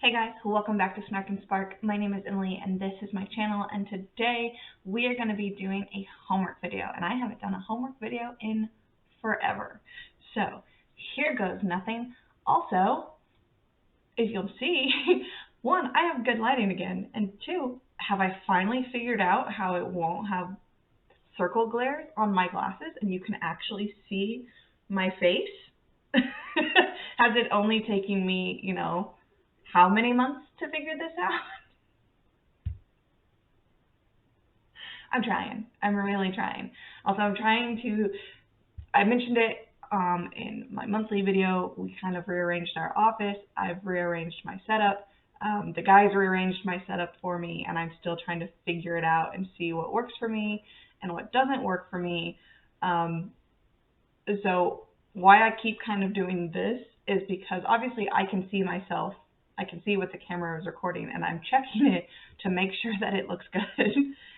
Hey guys, welcome back to Snark and Spark. My name is Emily and this is my channel, and today we are going to be doing a homework video, and I haven't done a homework video in forever. So here goes nothing. Also, as you'll see, one, I have good lighting again, and two, have I finally figured out how it won't have circle glare on my glasses and you can actually see my face? Has it only taken me, how many months to figure this out? I'm trying. I'm really trying. Also, I mentioned it in my monthly video. We kind of rearranged our office. I've rearranged my setup. The guys rearranged my setup for me, and I'm still trying to figure it out and see what works for me and what doesn't work for me. So why I keep kind of doing this is because obviously I can see myself. I can see what the camera is recording, and I'm checking it to make sure that it looks good,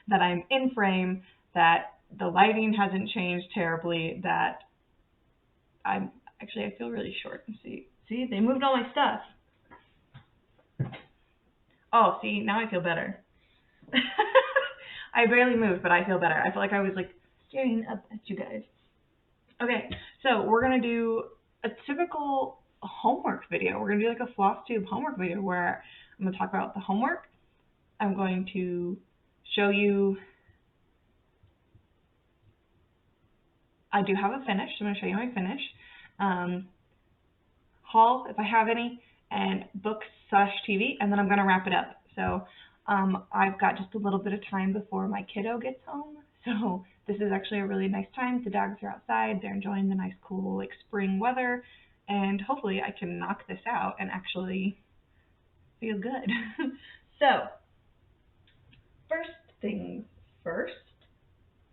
that I'm in frame, that the lighting hasn't changed terribly, that I feel really short. See, they moved all my stuff. Oh, see, now I feel better. I barely moved, but I feel better. I feel like I was staring up at you guys. Okay, so we're gonna do a typical homework video. We're gonna do a floss tube homework video where I'm gonna talk about the homework. I'm going to show you. I do have a finish. So I'm gonna show you my finish. Haul, if I have any, and books/TV, and then I'm gonna wrap it up. So I've got just a little bit of time before my kiddo gets home. So this is actually a really nice time. The dogs are outside. They're enjoying the nice, cool, spring weather. And hopefully I can knock this out and actually feel good. So, first things first,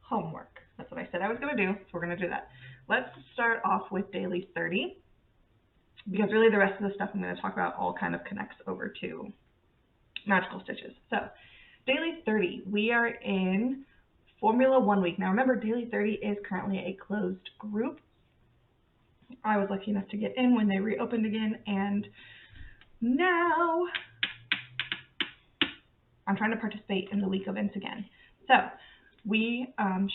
homework. That's what I said I was going to do, so we're going to do that. Let's start off with daily 30, because really the rest of the stuff I'm going to talk about all kind of connects over to magical stitches. So, daily 30, we are in Formula 1 week. Now remember, daily 30 is currently a closed group. I was lucky enough to get in when they reopened again, and now I'm trying to participate in the week events again. So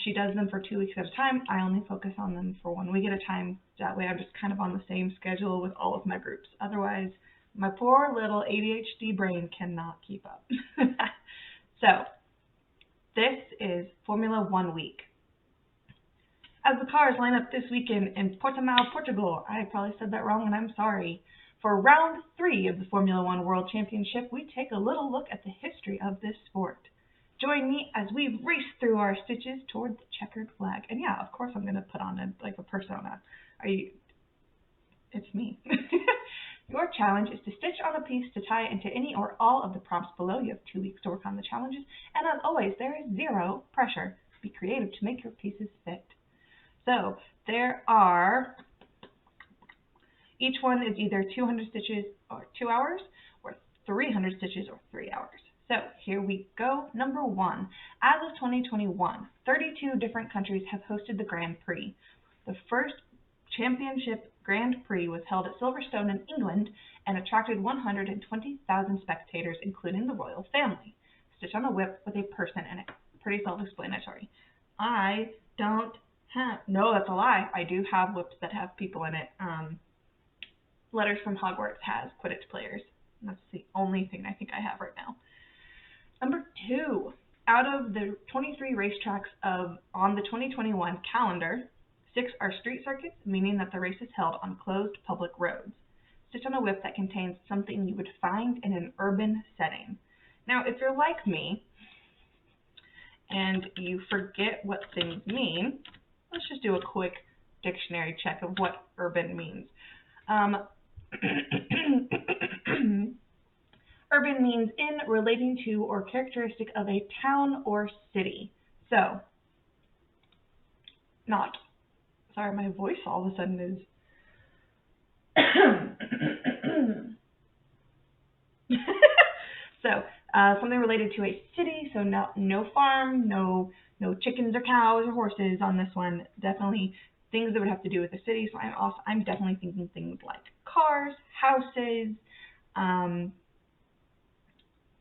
she does them for 2 weeks at a time. I only focus on them for 1 week at a time. That way I'm just kind of on the same schedule with all of my groups. Otherwise, my poor little ADHD brain cannot keep up. So this is Formula 1 week. As the cars line up this weekend in Portimao, Portugal, I probably said that wrong and I'm sorry. For round 3 of the Formula 1 World Championship, we take a little look at the history of this sport. Join me as we race through our stitches toward the checkered flag. And yeah, of course I'm going to put on a persona. It's me. Your challenge is to stitch on a piece to tie into any or all of the prompts below. You have 2 weeks to work on the challenges. And as always, there is zero pressure. Be creative to make your pieces fit. So there are, each one is either 200 stitches or 2 hours, or 300 stitches or 3 hours. So here we go. Number 1, as of 2021, 32 different countries have hosted the Grand Prix. The first championship Grand Prix was held at Silverstone in England and attracted 120,000 spectators, including the royal family. Stitch on a whip with a person in it. Pretty self-explanatory. No, that's a lie. I do have whips that have people in it. Letters from Hogwarts has Quidditch players. That's the only thing I think I have right now. Number 2, out of the 23 racetracks on the 2021 calendar, 6 are street circuits, meaning that the race is held on closed public roads. Stitch on a whip that contains something you would find in an urban setting. Now, if you're like me and you forget what things mean, let's just do a quick dictionary check of what urban means. Urban means in, relating to, or characteristic of a town or city. So, sorry, my voice all of a sudden is. So, something related to a city, so no farm, no chickens or cows or horses on this one. Definitely things that would have to do with the city. So I'm definitely thinking things like cars, houses,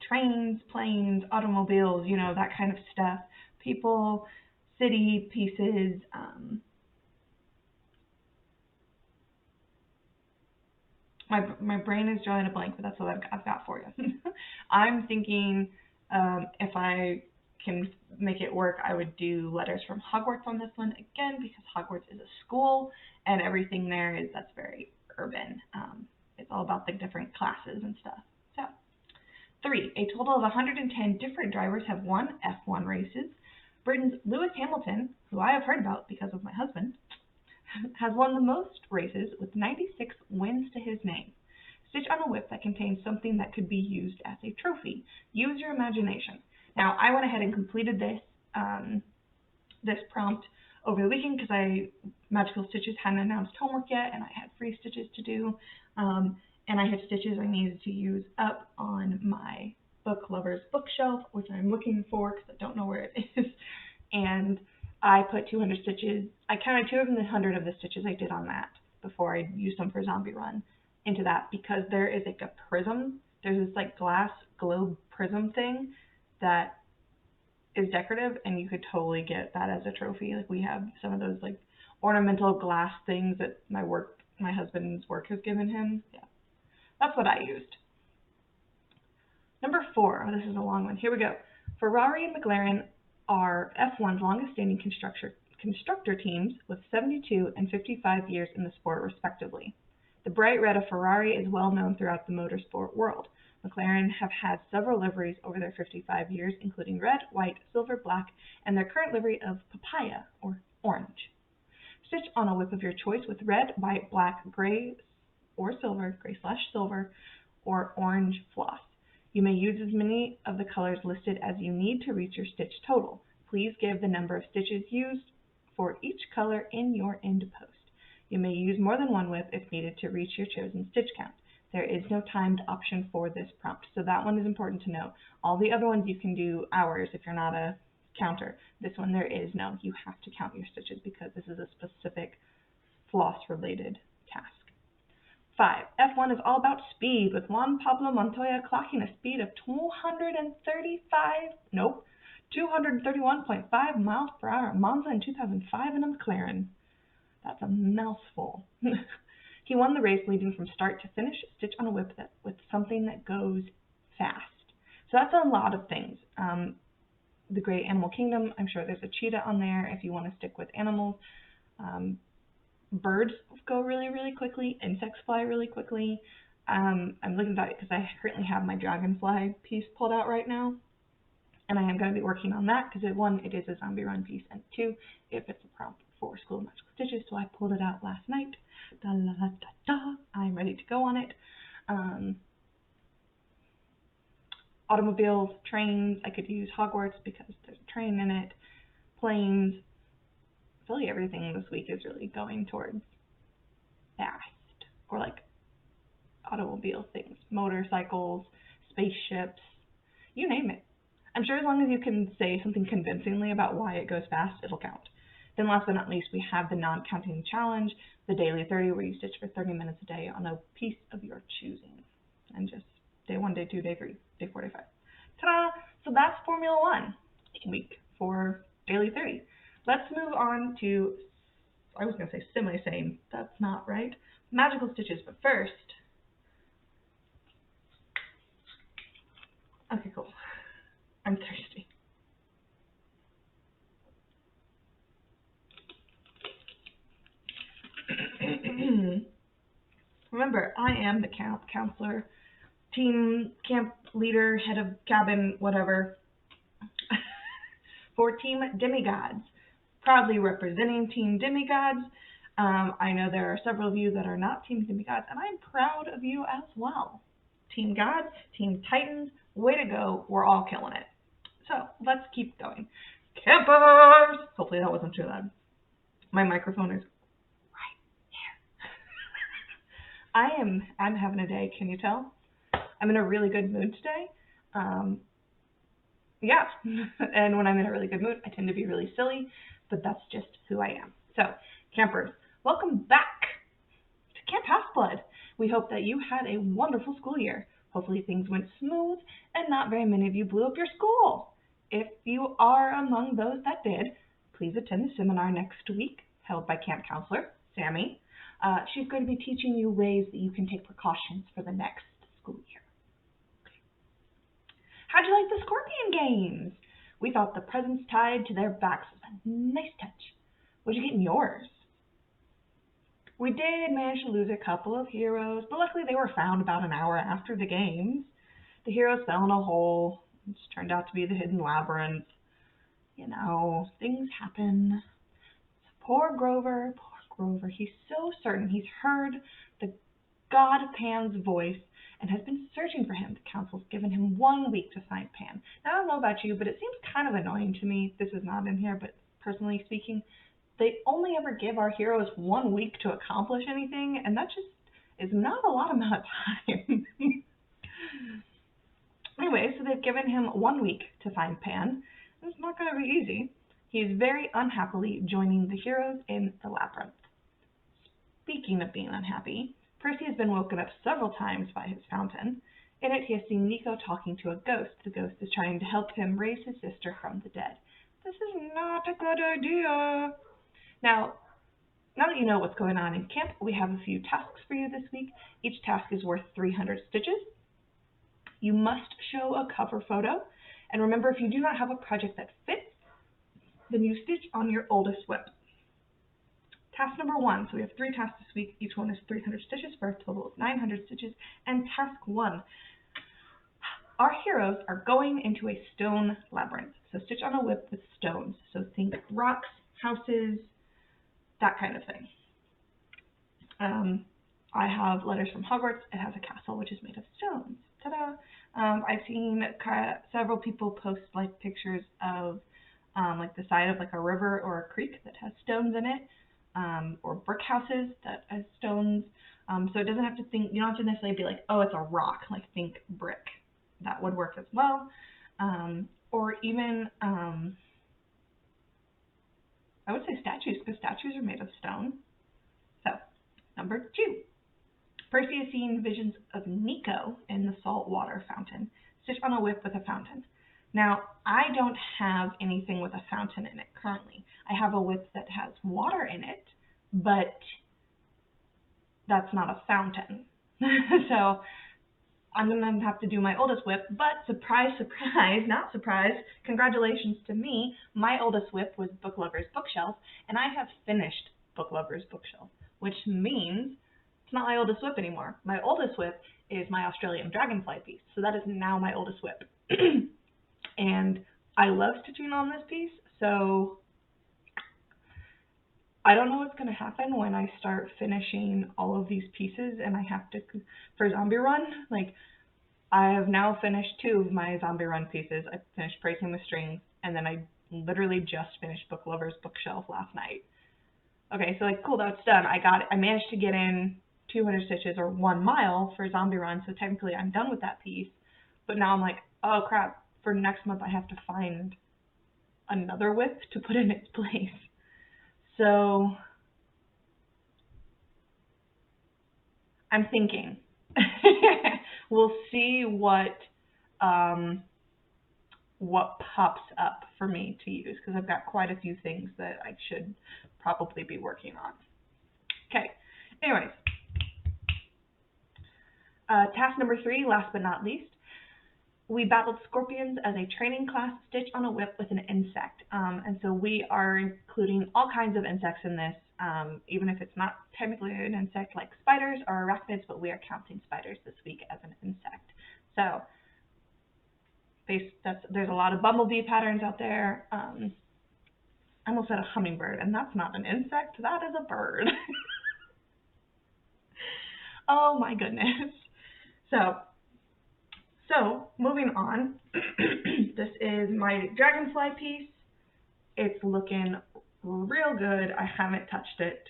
trains, planes, automobiles, you know, that kind of stuff. People, city pieces. My brain is drawing a blank, but that's what I've got for you. I'm thinking if I can make it work, I would do letters from Hogwarts on this one again because Hogwarts is a school and everything there is that's very urban. It's all about the different classes and stuff. So 3. A total of 110 different drivers have won F1 races. Britain's Lewis Hamilton, who I have heard about because of my husband, has won the most races with 96 wins to his name. Stitch on a whip that contains something that could be used as a trophy. Use your imagination. Now, I went ahead and completed this prompt over the weekend because Magical Stitches hadn't announced homework yet, and I had free stitches to do, and I had stitches I needed to use up on my book lover's bookshelf, which I'm looking for because I don't know where it is, and I put 200 stitches. I counted 200 of the stitches I did on that before I used them for Zombie Run into that because there is like a prism. There's this like glass globe prism thing that is decorative, and you could totally get that as a trophy. Like we have some of those like ornamental glass things that my husband's work has given him. Yeah, that's what I used. Number 4. Oh, this is a long one. Here we go. Ferrari and McLaren are F1's longest-standing constructor teams with 72 and 55 years in the sport, respectively. The bright red of Ferrari is well known throughout the motorsport world. McLaren have had several liveries over their 55 years, including red, white, silver, black, and their current livery of papaya, or orange. Stitch on a whip of your choice with red, white, black, gray, or silver, gray/silver, or orange floss. You may use as many of the colors listed as you need to reach your stitch total. Please give the number of stitches used for each color in your end post. You may use more than one whip if needed to reach your chosen stitch count. There is no timed option for this prompt, so that one is important to know. All the other ones you can do hours if you're not a counter. This one there is no. You have to count your stitches because this is a specific floss-related task. 5. F1 is all about speed, with Juan Pablo Montoya clocking a speed of 231.5 miles per hour at Monza in 2005 in a McLaren. That's a mouthful. He won the race leading from start to finish, stitch on a whip with something that goes fast. So that's a lot of things. The Great Animal Kingdom, I'm sure there's a cheetah on there if you want to stick with animals. Birds go really, really quickly. Insects fly really quickly. I'm looking at that because I currently have my dragonfly piece pulled out right now. And I am going to be working on that because 1, it is a Zombie Run piece, and 2, if it's a prompt for School of Magical Stitches, so I pulled it out last night. Da, da, da, da, da. I'm ready to go on it. Automobiles, trains, I could use Hogwarts because there's a train in it. Planes. I feel like everything this week is really going towards fast, or like automobile things, motorcycles, spaceships, you name it. I'm sure as long as you can say something convincingly about why it goes fast, it'll count. Then last but not least, we have the non-counting challenge, the daily 30, where you stitch for 30 minutes a day on a piece of your choosing. And just day 1, day 2, day 3, day 45. Ta-da! So that's Formula 1 week for daily 30. Let's move on to, I was going to say semi-same, that's not right, Magical Stitches, but first, okay, cool, I'm thirsty. Remember, I am the counselor, team camp leader, head of cabin, whatever, for Team Demigods. Proudly representing Team Demigods. I know there are several of you that are not Team Demigods, and I'm proud of you as well. Team Gods, Team Titans, way to go. We're all killing it. So let's keep going. Campers! Hopefully that wasn't too loud. My microphone is right here. I'm having a day, can you tell? I'm in a really good mood today. Yeah, and when I'm in a really good mood, I tend to be really silly, but that's just who I am. So, campers, welcome back to Camp Half-Blood. We hope that you had a wonderful school year. Hopefully things went smooth and not very many of you blew up your school. If you are among those that did, please attend the seminar next week held by camp counselor Sammy. She's going to be teaching you ways that you can take precautions for the next school year. How'd you like the Scorpion games? We thought the presents tied to their backs was a nice touch. What'd you get in yours? We did manage to lose a couple of heroes, but luckily they were found about an hour after the games. The heroes fell in a hole, which turned out to be the hidden labyrinth. You know, things happen. Poor Grover, he's so certain he's heard the god Pan's voice and has been searching for him. The council's given him 1 week to find Pan. Now, I don't know about you, but it seems kind of annoying to me. This is not in here, but personally speaking, they only ever give our heroes 1 week to accomplish anything, and that just is not a lot amount of time. Anyway, so they've given him 1 week to find Pan. It's not going to be easy. He is very unhappily joining the heroes in the labyrinth. Speaking of being unhappy, Percy has been woken up several times by his fountain. In it, he has seen Nico talking to a ghost. The ghost is trying to help him raise his sister from the dead. This is not a good idea. Now that you know what's going on in camp, we have a few tasks for you this week. Each task is worth 300 stitches. You must show a cover photo. And remember, if you do not have a project that fits, then you stitch on your oldest whip. Task number 1, so we have 3 tasks this week. Each one is 300 stitches for a total of 900 stitches. And task 1, our heroes are going into a stone labyrinth. So stitch on a whip with stones. So think rocks, houses, that kind of thing. I have Letters from Hogwarts. It has a castle which is made of stones. Ta-da! I've seen several people post like pictures of like the side of like a river or a creek that has stones in it, or brick houses that has stones. So it doesn't have to think. You don't have to necessarily be like, oh, it's a rock. Like think brick. That would work as well. Or even I would say statues, because statues are made of stone. So number 2. Percy has seen visions of Nico in the saltwater fountain. Stitch on a whip with a fountain. Now, I don't have anything with a fountain in it currently. I have a whip that has water in it, but that's not a fountain. So I'm going to have to do my oldest whip, but surprise, surprise, not surprise, congratulations to me, my oldest whip was Book Lover's Bookshelf, and I have finished Book Lover's Bookshelf, which means it's not my oldest whip anymore. My oldest whip is my Australian Dragonfly piece, so that is now my oldest whip. And I love stitching on this piece, so I don't know what's going to happen when I start finishing all of these pieces and I have to, for Zombie Run, like I have now finished 2 of my Zombie Run pieces. I finished Bracing the Strings, and then I literally just finished Book Lover's Bookshelf last night. Okay, so like cool, that's done. I managed to get in 200 stitches or 1 mile for Zombie Run, so technically I'm done with that piece. But now I'm like, oh crap, for next month I have to find another whip to put in its place. So I'm thinking we'll see what pops up for me to use, because I've got quite a few things that I should probably be working on. Okay, anyways, task number 3, last but not least. We battled scorpions as a training class. Stitch on a whip with an insect. And so we are including all kinds of insects in this, even if it's not technically an insect like spiders or arachnids, but we are counting spiders this week as an insect. So there's a lot of bumblebee patterns out there. I almost said a hummingbird, and that's not an insect, that is a bird. Oh my goodness. So moving on, this is my dragonfly piece. It's looking real good. I haven't touched it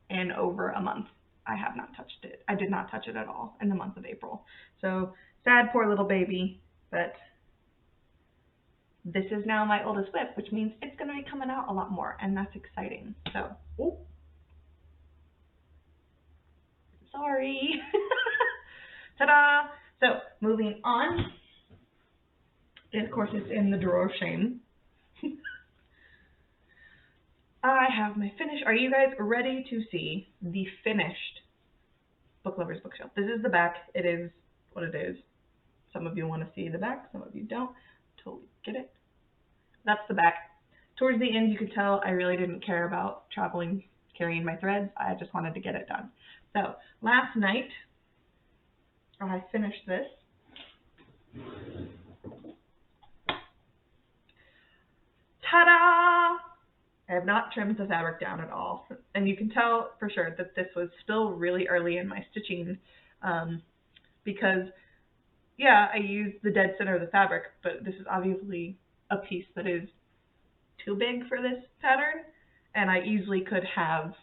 in over a month. I have not touched it. I did not touch it at all in the month of April. So sad, poor little baby, but this is now my oldest whip, which means it's going to be coming out a lot more, and that's exciting. So, sorry. Ta-da! So moving on, of course it's in the drawer of shame. I have my finish. Are you guys ready to see the finished Book Lovers Bookshelf? This is the back. It is what it is. Some of you want to see the back, some of you don't. Totally get it. That's the back. Towards the end, you could tell I really didn't care about carrying my threads. I just wanted to get it done. So last night, I finished this. Ta-da! I have not trimmed the fabric down at all. And you can tell for sure that this was still really early in my stitching because, yeah, I used the dead center of the fabric, but this is obviously a piece that is too big for this pattern, and I easily could have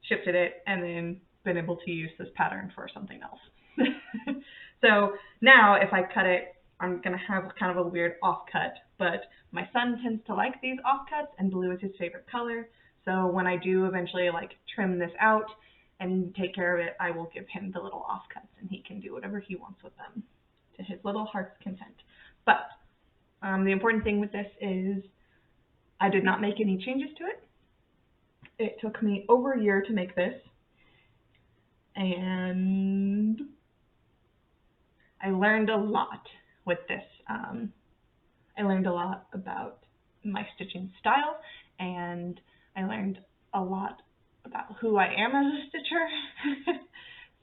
shifted it and then been able to use this pattern for something else. So now if I cut it, I'm going to have kind of a weird offcut, but my son tends to like these offcuts, and blue is his favorite color. So when I do eventually like trim this out and take care of it, I will give him the little offcuts, and he can do whatever he wants with them to his little heart's content. But the important thing with this is I did not make any changes to it. It took me over a year to make this, and I learned a lot with this. I learned a lot about my stitching style, and I learned a lot about who I am as a stitcher.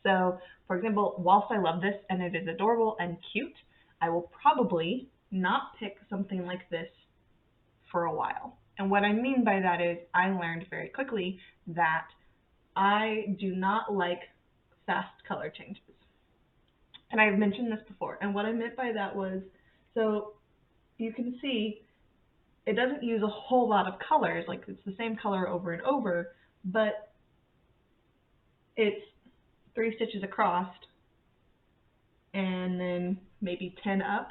So, for example, whilst I love this and it is adorable and cute, I will probably not pick something like this for a while. And what I mean by that is I learned very quickly that I do not like fast color changes. And I've mentioned this before, and what I meant by that was, so you can see it doesn't use a whole lot of colors, like it's the same color over and over, but it's 3 stitches across and then maybe 10 up,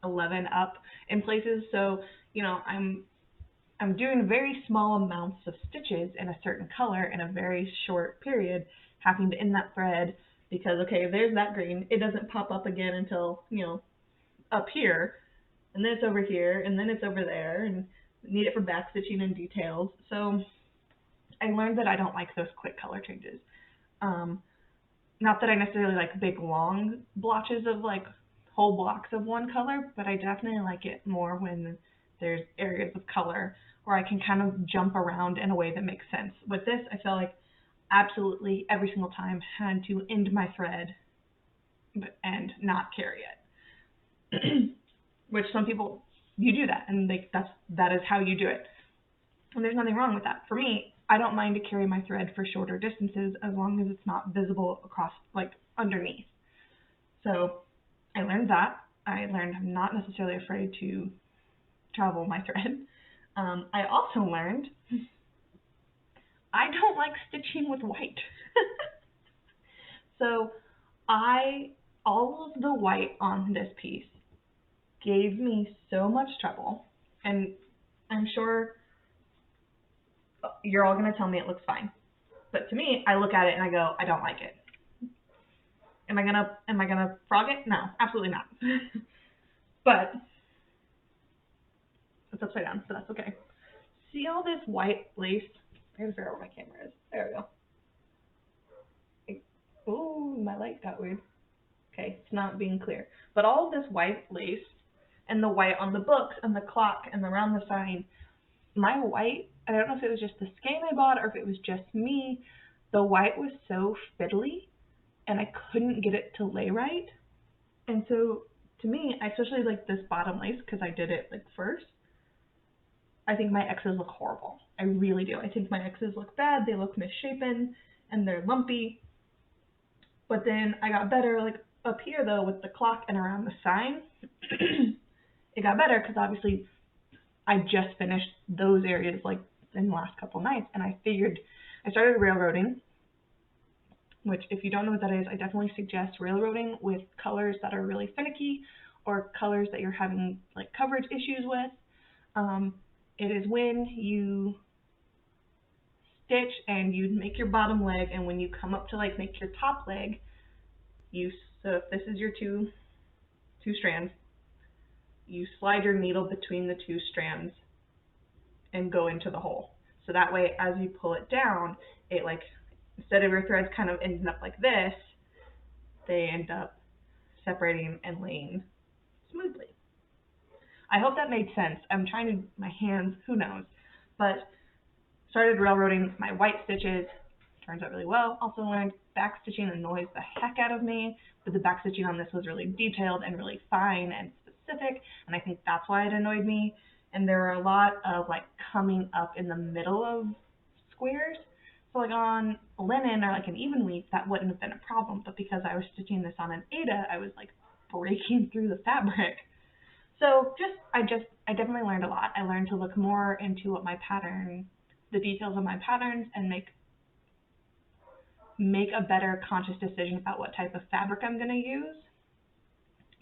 11 up in places. So, you know, I'm doing very small amounts of stitches in a certain color in a very short period, having to end that thread because, okay, there's that green. It doesn't pop up again until, you know, up here, and then it's over here, and then it's over there, and need it for back stitching and details. So I learned that I don't like those quick color changes. Not that I necessarily like big long blotches of like whole blocks of one color, but I definitely like it more when there's areas of color where I can kind of jump around in a way that makes sense. With this, I feel like absolutely every single time had to end my thread and not carry it. Which some people, you do that, and that is how you do it. And there's nothing wrong with that. For me, I don't mind to carry my thread for shorter distances as long as it's not visible across, like underneath. So I learned that. I learned I'm not necessarily afraid to travel my thread. I also learned I don't like stitching with white. So all of the white on this piece gave me so much trouble, and I'm sure you're all going to tell me it looks fine. But to me, I look at it and I go, I don't like it. Am I gonna frog it? No, absolutely not. But it's upside down, so that's okay. See all this white lace? I gotta figure out where my camera is. There we go. Ooh, my light got weird. Okay, it's not being clear. But all of this white lace and the white on the books and the clock and around the sign, my white, I don't know if it was just the skein I bought or if it was just me, the white was so fiddly and I couldn't get it to lay right. And so to me, I especially like this bottom lace because I did it like first. I think my X's look horrible. I really do. I think my X's look bad. They look misshapen and they're lumpy. But then I got better like up here though with the clock and around the sign. It got better because obviously I just finished those areas like in the last couple nights, and I started railroading, which if you don't know what that is, I definitely suggest railroading with colors that are really finicky or colors that you're having like coverage issues with. It is when you stitch and you'd make your bottom leg, and when you come up to like make your top leg, so if this is your two strands, you slide your needle between the two strands and go into the hole. So that way, as you pull it down, it like, instead of your threads kind of ending up like this, they end up separating and laying smoothly. I hope that made sense. I'm trying to, my hands, who knows, but started railroading my white stitches, turns out really well. Also learned back stitching annoys the heck out of me, but the back stitching on this was really detailed and really fine and specific, and I think that's why it annoyed me. And there were a lot of like coming up in the middle of squares. So like on linen or like an even weave, that wouldn't have been a problem, but because I was stitching this on an Aida, I was like breaking through the fabric. So I definitely learned a lot. I learned to look more into what my pattern, the details of my patterns, and make a better conscious decision about what type of fabric I'm going to use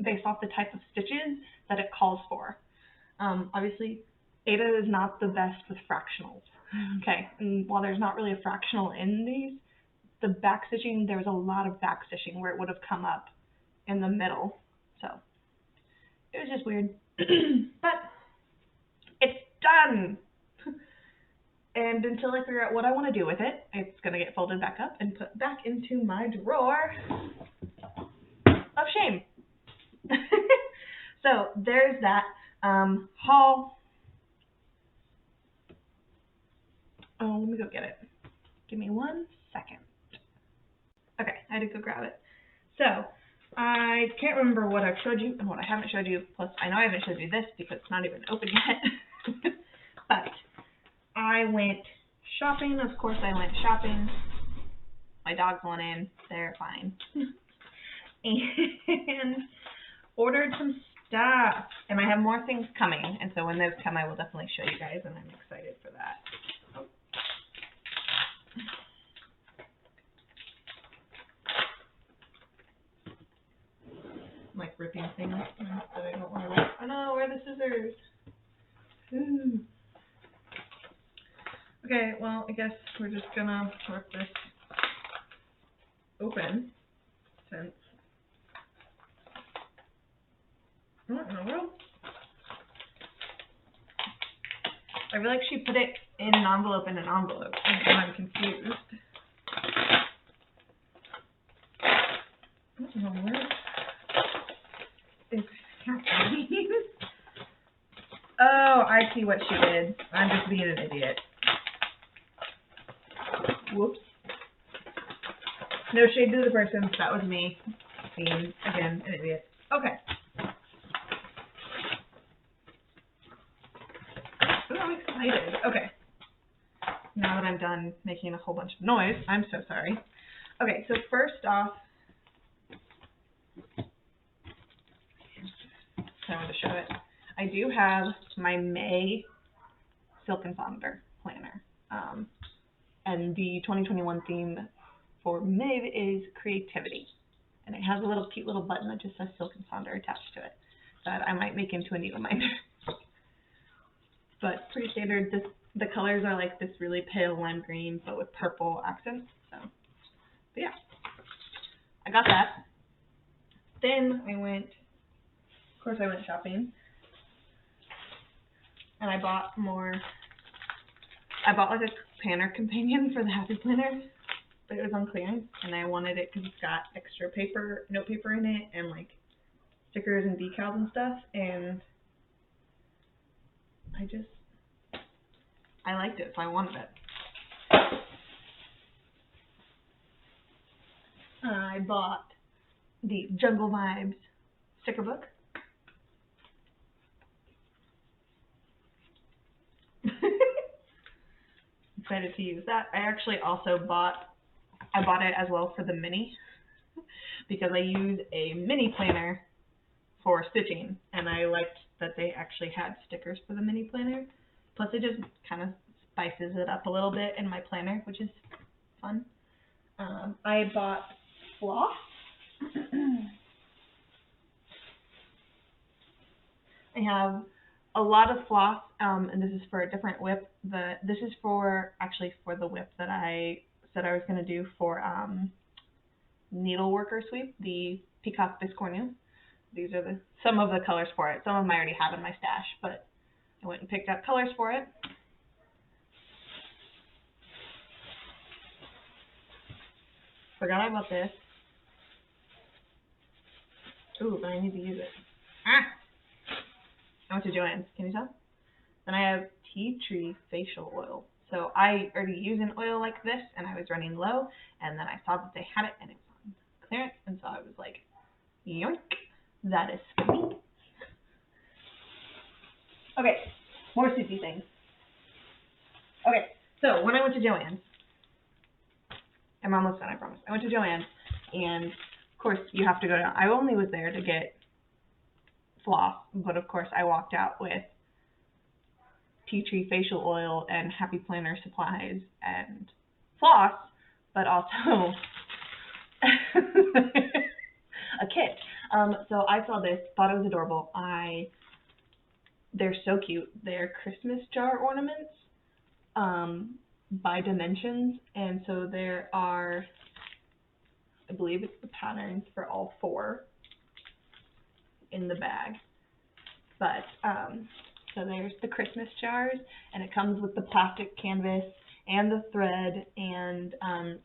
based off the type of stitches that it calls for. Obviously, Aida is not the best with fractionals. Okay, and while there's not really a fractional in these, the back stitching, there was a lot of back stitching where it would have come up in the middle. So it was just weird. But it's done. And until I figure out what I want to do with it, it's going to get folded back up and put back into my drawer of shame. So there's that haul. Oh, let me go get it. Give me 1 second. Okay, I had to go grab it. So I can't remember what I've showed you and what I haven't showed you. Plus, I know I haven't showed you this because it's not even open yet. But I went shopping. Of course, I went shopping. My dogs went in. They're fine. And ordered some stuff. And I have more things coming. And so when those come, I will definitely show you guys. And I'm excited for that. Oh. I'm like ripping things that I don't want to rip. Oh no, where are the scissors? Ooh. Okay, well, I guess we're just gonna rip this open since what in the world? I feel like she put it in an envelope and I'm confused. What in the world is happening? Oh, I see what she did. I'm just being an idiot. Whoops. No shade to the person. That was me being, again, an idiot. Okay. Ooh, I'm excited. Okay. Now that I'm done making a whole bunch of noise, I'm so sorry. Okay, so first off, I wanted to show it. I do have my May Silk and Sonder planner. And the 2021 theme for May is creativity. And it has a little cute little button that just says Silk and Sonder attached to it that I might make into a needle minder. But pretty standard. The colors are like this really pale lime green, but with purple accents. So, but yeah, I got that. Then I went shopping. And I bought like a planner companion for the Happy Planner, but it was on clearance, and I wanted it because it's got extra paper, note paper in it, and like stickers and decals and stuff, and I liked it, so I wanted it. I bought the Jungle Vibes sticker book. Excited to use that. I actually also bought it as well for the mini because I use a mini planner for stitching, and I liked that they actually had stickers for the mini planner. Plus, it just kind of spices it up a little bit in my planner, which is fun. I bought floss. I have a lot of floss, and this is for a different whip. This is for actually for the whip that I said I was going to do for needleworker sweep, the Peacock Biscornu. These are some of the colors for it. Some of them I already have in my stash, but I went and picked out colors for it. Forgot about this. Ooh, but I need to use it. I went to Joann's. Can you tell? Then I have tea tree facial oil. So I already use an oil like this, and I was running low, and then I saw that they had it, and it was on clearance, and so I was like, yoink, that is for me. Okay, more soupy things. Okay, so when I went to Joann's, I'm almost done, I promise. I went to Joann's, and of course you have to go down. I only was there to get floss, but of course I walked out with tea tree facial oil and Happy Planner supplies and floss, but also a kit. So I saw this, thought it was adorable. They're so cute. They're Christmas jar ornaments by dimensions, and so there are, I believe it's the patterns for all 4 in the bag. But so there's the Christmas jars, and it comes with the plastic canvas and the thread and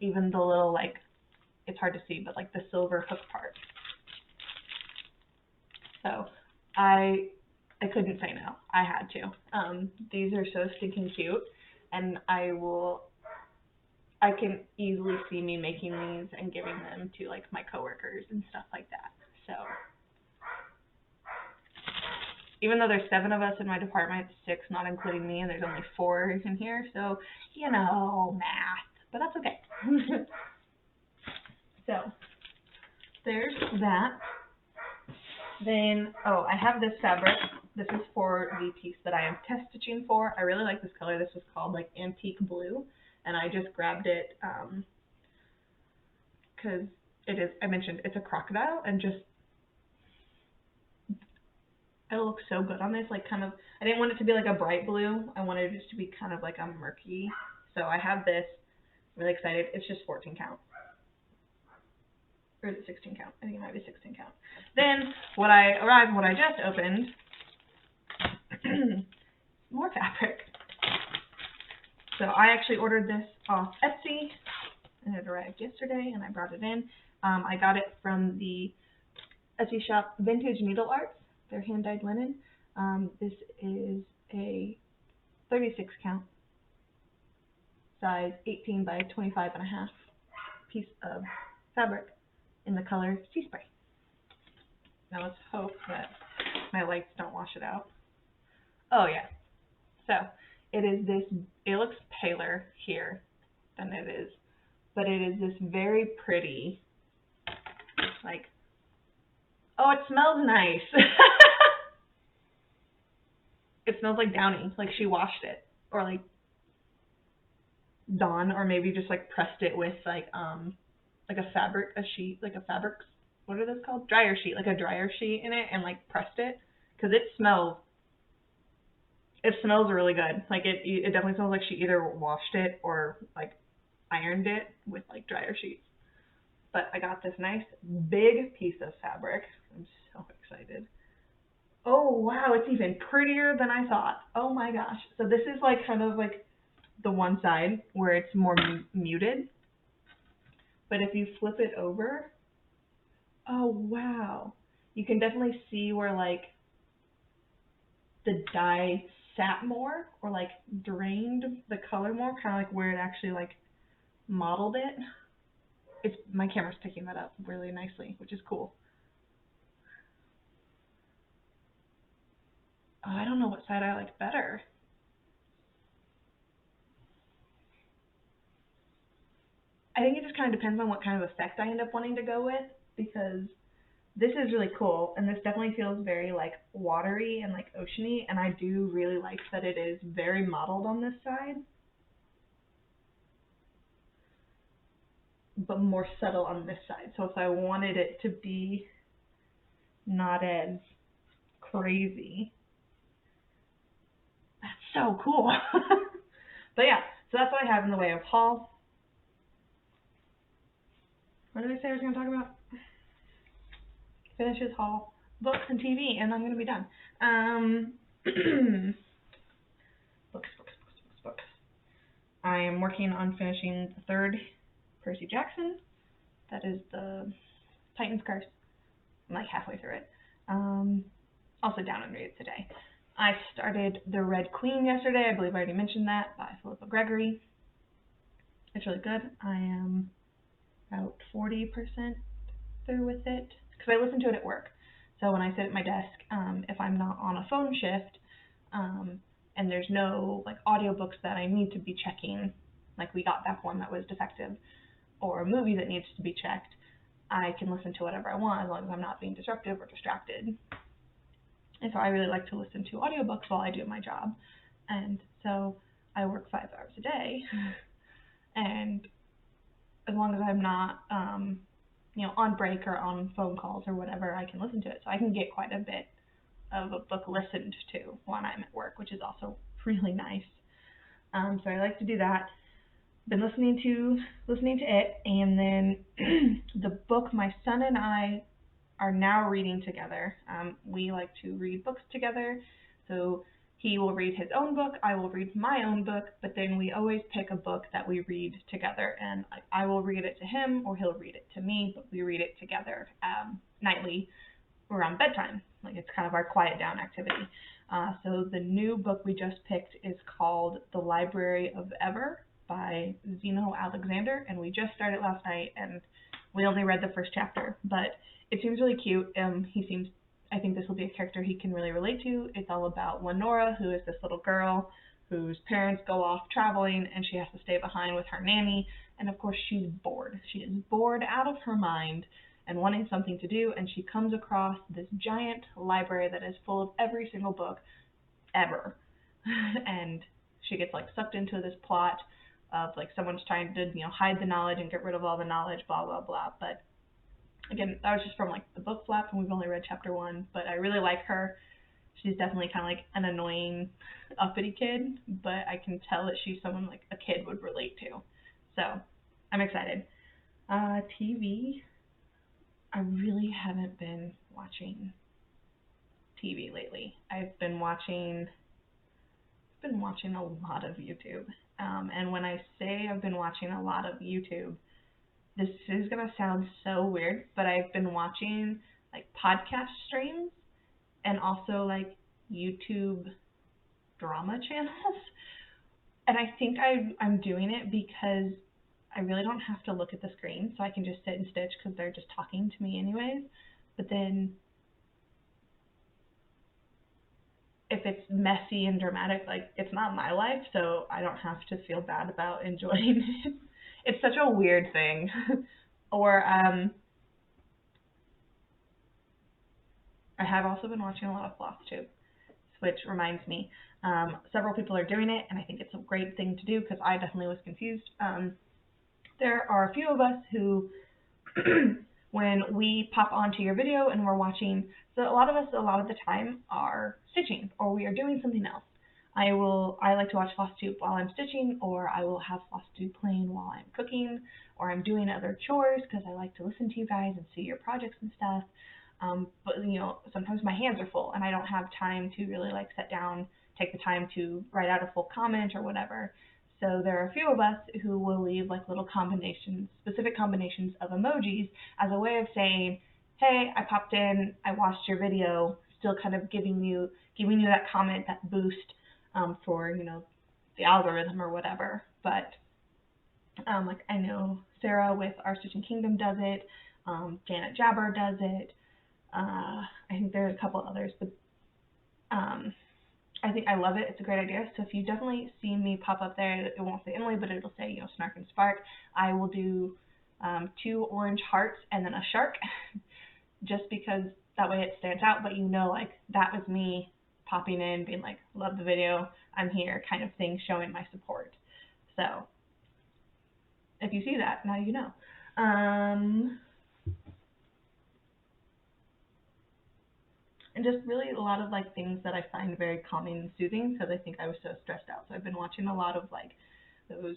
even the little, like, it's hard to see, but like the silver hook part. So I couldn't say no. I had to. These are so stinking cute, and I can easily see me making these and giving them to like my coworkers and stuff like that. So even though there's 7 of us in my department, 6 not including me, and there's only 4 in here, so you know, math, but that's okay. So there's that. Then, I have this fabric. This is for the piece that I am test stitching for. I really like this color. This was called like Antique Blue, and I just grabbed it because it is, I mentioned, it's a crocodile, and just, it looks so good on this, like kind of, I didn't want it to be like a bright blue. I wanted it just to be kind of like a murky. So I have this. I'm really excited. It's just 14 count. Or is it 16 count? I think it might be 16 count. Then what I just opened, more fabric. So I actually ordered this off Etsy, and it arrived yesterday, and I brought it in. I got it from the Etsy shop Vintage Needle Arts. They're hand-dyed linen. This is a 36 count, size 18 by 25 and a half piece of fabric in the color Sea Spray. Now let's hope that my lights don't wash it out. Oh yeah. So it is this, it looks paler here than it is, but it is this very pretty, like, oh, it smells nice. It smells like Downy, like she washed it, or like Dawn, or maybe just like pressed it with like a fabric, a sheet, like a fabric, what are those called? Dryer sheet, like a dryer sheet in it, and like pressed it, because it smells really good. Like it definitely smells like she either washed it or like ironed it with like dryer sheets. But I got this nice big piece of fabric. I'm so excited. Oh wow, it's even prettier than I thought. Oh my gosh. So this is like kind of like the one side where it's more muted. But if you flip it over, oh wow, you can definitely see where like the dye sat more, or like drained the color more, kind of like where it actually like modeled it. My camera's picking that up really nicely, which is cool. Oh, I don't know what side I like better. I think it just kind of depends on what kind of effect I end up wanting to go with, because this is really cool, and this definitely feels very like watery and like oceany, and I do really like that it is very mottled on this side, but more subtle on this side. So if I wanted it to be not as crazy, so cool. But yeah, so that's what I have in the way of haul. What did I say I was going to talk about? Finishes, haul, books, and TV, and I'm going to be done. Books, books, books, books, books. I am working on finishing the third Percy Jackson. That is the Titan's Curse. I'm like halfway through it. I'll sit down and read it today. I started The Red Queen yesterday. I believe I already mentioned that, by Philippa Gregory. It's really good. I am about 40% through with it because I listen to it at work. So when I sit at my desk, if I'm not on a phone shift, and there's no like audiobooks that I need to be checking, like we got back one that was defective, or a movie that needs to be checked, I can listen to whatever I want as long as I'm not being disruptive or distracted. And so I really like to listen to audiobooks while I do my job. And so I work 5 hours a day. And as long as I'm not, on break or on phone calls or whatever, I can listen to it. So I can get quite a bit of a book listened to when I'm at work, which is also really nice. So I like to do that. Been listening to it, and then the book my son and I are now reading together. We like to read books together, so he will read his own book, I will read my own book, but then we always pick a book that we read together, and I will read it to him or he'll read it to me, but we read it together nightly around bedtime. Like it's kind of our quiet down activity. So the new book we just picked is called The Library of Ever by Zeno Alexander, and we just started last night, and we only read the first chapter, but it seems really cute. I think this will be a character he can really relate to. It's all about Lenora, who is this little girl whose parents go off traveling, and she has to stay behind with her nanny, and of course she's bored. She is bored out of her mind and wanting something to do, and she comes across this giant library that is full of every single book ever. And she gets like sucked into this plot of like someone's trying to hide the knowledge and get rid of all the knowledge, blah blah blah. But again, that was just from like the book flap, and we've only read chapter 1. But I really like her. She's definitely kind of like an annoying, uppity kid, but I can tell that she's someone like a kid would relate to. So I'm excited. TV. I really haven't been watching TV lately. I've been watching a lot of YouTube. And when I say I've been watching a lot of YouTube, this is going to sound so weird, but I've been watching like podcast streams and also like YouTube drama channels. And I think I'm doing it because I really don't have to look at the screen, so I can just sit and stitch because they're just talking to me anyways. But then if it's messy and dramatic, like it's not my life, so I don't have to feel bad about enjoying it. It's such a weird thing. Or I have also been watching a lot of FlossTube, which reminds me, several people are doing it, and I think it's a great thing to do because I definitely was confused. There are a few of us who, when we pop onto your video and we're watching, so a lot of us, a lot of the time, are stitching, or we are doing something else. I like to watch FlossTube while I'm stitching, or I will have FlossTube playing while I'm cooking, or I'm doing other chores because I like to listen to you guys and see your projects and stuff. But sometimes my hands are full and I don't have time to really like sit down, take the time to write out a full comment or whatever. So there are a few of us who will leave like little specific combinations of emojis as a way of saying, hey, I popped in, I watched your video, still kind of giving you that comment, that boost for the algorithm or whatever. But like I know Sarah with Our Stitching Kingdom does it, Janet Jabber does it. I think there's a couple others, but I think I love it. It's a great idea. So if you definitely see me pop up there, it won't say Emily, but it'll say, Snark and Spark. I will do 2 orange hearts and then a shark, just because that way it stands out. But like that was me popping in, being like, love the video, I'm here, kind of thing, showing my support. So if you see that, now you know. and just really a lot of like things that I find very calming and soothing because I think I was so stressed out. So I've been watching a lot of like those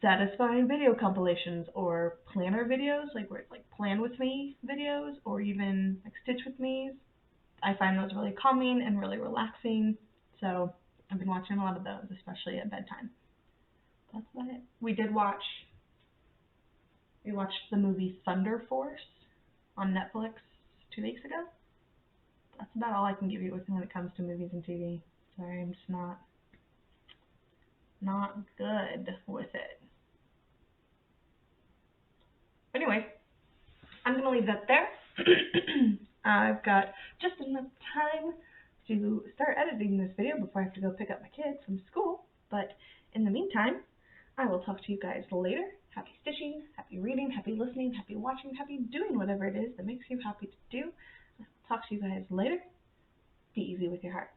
satisfying video compilations or planner videos, like where it's like plan with me videos or even like stitch with me's. I find those really calming and really relaxing. So I've been watching a lot of those, especially at bedtime. That's about it. We watched the movie Thunder Force on Netflix 2 weeks ago. That's about all I can give you when it comes to movies and TV. Sorry, I'm just not good with it. Anyway, I'm going to leave that there. I've got just enough time to start editing this video before I have to go pick up my kids from school. But in the meantime, I will talk to you guys later. Happy stitching, happy reading, happy listening, happy watching, happy doing whatever it is that makes you happy to do. I'll talk to you guys later. Be easy with your hearts.